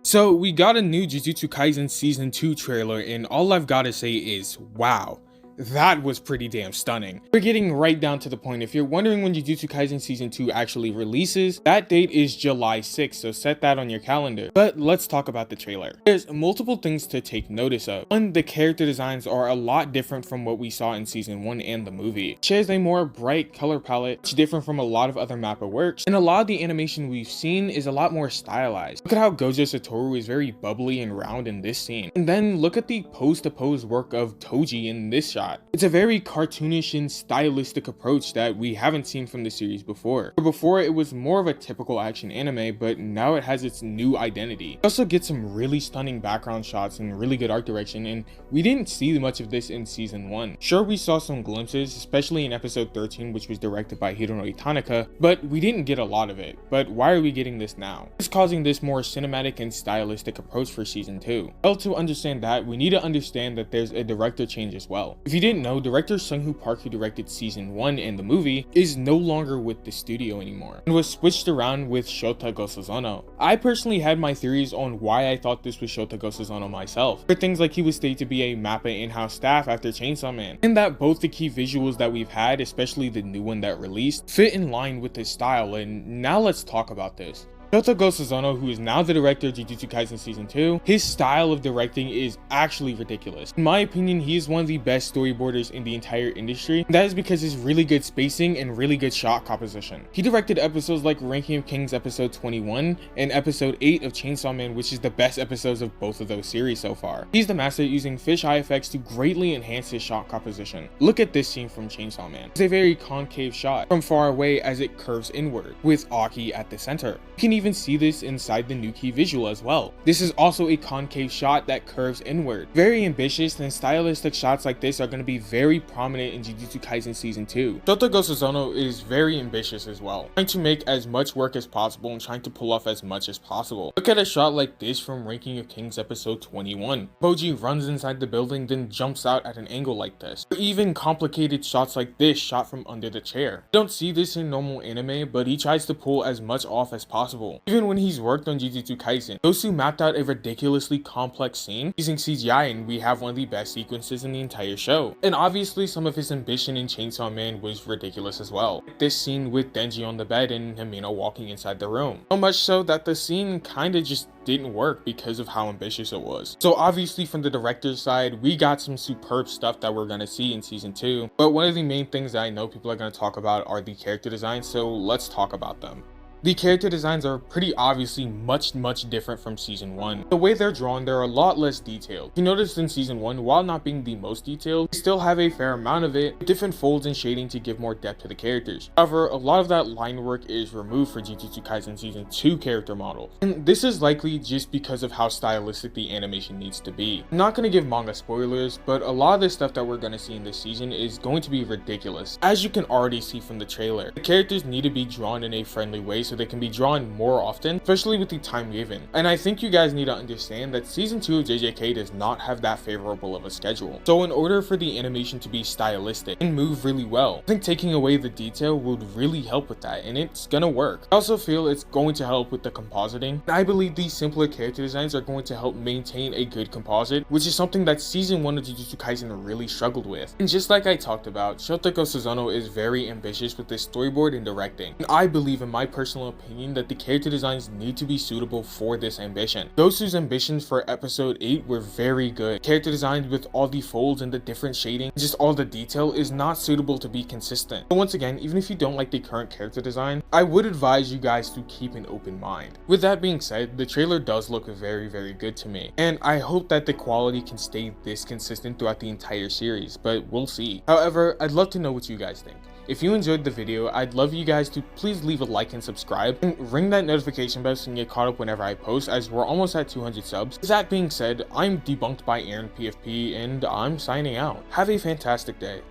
So we got a new Jujutsu Kaisen Season 2 trailer, and all I've gotta say is, wow. That was pretty damn stunning. We're getting right down to the point. If you're wondering when Jujutsu Kaisen Season 2 actually releases, that date is July 6th, so set that on your calendar. But let's talk about the trailer. There's multiple things to take notice of. One, the character designs are a lot different from what we saw in Season 1 and the movie. It shares a more bright color palette, which is different from a lot of other mappa works, and a lot of the animation we've seen is a lot more stylized. Look at how Gojo Satoru is very bubbly and round in this scene. And then look at the pose-to-pose work of Toji in this shot. It's a very cartoonish and stylistic approach that we haven't seen from the series before. Before, it was more of a typical action anime, but now it has its new identity. We also get some really stunning background shots and really good art direction, and we didn't see much of this in Season 1. Sure, we saw some glimpses, especially in episode 13, which was directed by Hironori Tanaka, but we didn't get a lot of it. But why are we getting this now? It's causing this more cinematic and stylistic approach for Season 2. Well, to understand that, we need to understand that there's a director change as well. If you didn't know, director Sung-Hoo Park, who directed Season 1 and the movie, is no longer with the studio anymore and was switched around with Shota Gosuzono. I personally had my theories on why I thought this was Shota Gosuzono myself. For things like he was stated to be a MAPPA in-house staff after Chainsaw Man, and that both the key visuals that we've had, especially the new one that released, fit in line with his style. And now let's talk about this. Shota Gosuzono, who is now the director of Jujutsu Kaisen Season 2, his style of directing is actually ridiculous. In my opinion, he is one of the best storyboarders in the entire industry, and that is because his really good spacing and really good shot composition. He directed episodes like Ranking of Kings episode 21 and episode 8 of Chainsaw Man, which is the best episodes of both of those series so far. He's the master at using fisheye effects to greatly enhance his shot composition. Look at this scene from Chainsaw Man. It's a very concave shot from far away as it curves inward, with Aki at the center. You can even see this inside the new key visual as well. This is also a concave shot that curves inward. Very ambitious, and stylistic shots like this are going to be very prominent in Jujutsu Kaisen Season 2. Shota Gosuzono is very ambitious as well, trying to make as much work as possible and trying to pull off as much as possible. Look at a shot like this from Ranking of Kings episode 21. Boji runs inside the building, then jumps out at an angle like this. Or even complicated shots like this shot from under the chair. You don't see this in normal anime, but he tries to pull as much off as possible. Even when he's worked on Jujutsu Kaisen, Gosu mapped out a ridiculously complex scene using CGI, and we have one of the best sequences in the entire show. And obviously some of his ambition in Chainsaw Man was ridiculous as well. This scene with Denji on the bed and Himeno walking inside the room. So much so that the scene kinda just didn't work because of how ambitious it was. So obviously from the director's side, we got some superb stuff that we're gonna see in Season 2. But one of the main things that I know people are gonna talk about are the character designs, so let's talk about them. The character designs are pretty obviously much different from Season 1. The way they're drawn, they're a lot less detailed. You noticed in Season 1, while not being the most detailed, they still have a fair amount of it, with different folds and shading to give more depth to the characters. However, a lot of that line work is removed for Jujutsu Kaisen Season 2 character models. And this is likely just because of how stylistic the animation needs to be. I'm not going to give manga spoilers, but a lot of the stuff that we're going to see in this season is going to be ridiculous. As you can already see from the trailer, the characters need to be drawn in a friendly way so they can be drawn more often, especially with the time given. And I think you guys need to understand that Season 2 of JJK does not have that favorable of a schedule. So in order for the animation to be stylistic and move really well, I think taking away the detail would really help with that, and it's gonna work. I also feel it's going to help with the compositing, and I believe these simpler character designs are going to help maintain a good composite, which is something that Season 1 of Jujutsu Kaisen really struggled with. And just like I talked about, Shota Gosuzono is very ambitious with his storyboard and directing, and I believe, in my personal opinion, that the character designs need to be suitable for this ambition. Gosu's ambitions for episode 8 were very good. Character designs with all the folds and the different shading, just all the detail, is not suitable to be consistent. But once again, even if you don't like the current character design, I would advise you guys to keep an open mind. With that being said, the trailer does look very good to me, and I hope that the quality can stay this consistent throughout the entire series, but we'll see. However, I'd love to know what you guys think. If you enjoyed the video, I'd love you guys to please leave a like and subscribe, and ring that notification bell so you can get caught up whenever I post, as we're almost at 200 subs. With that being said, I'm Debunked by Aaron PFP, and I'm signing out. Have a fantastic day.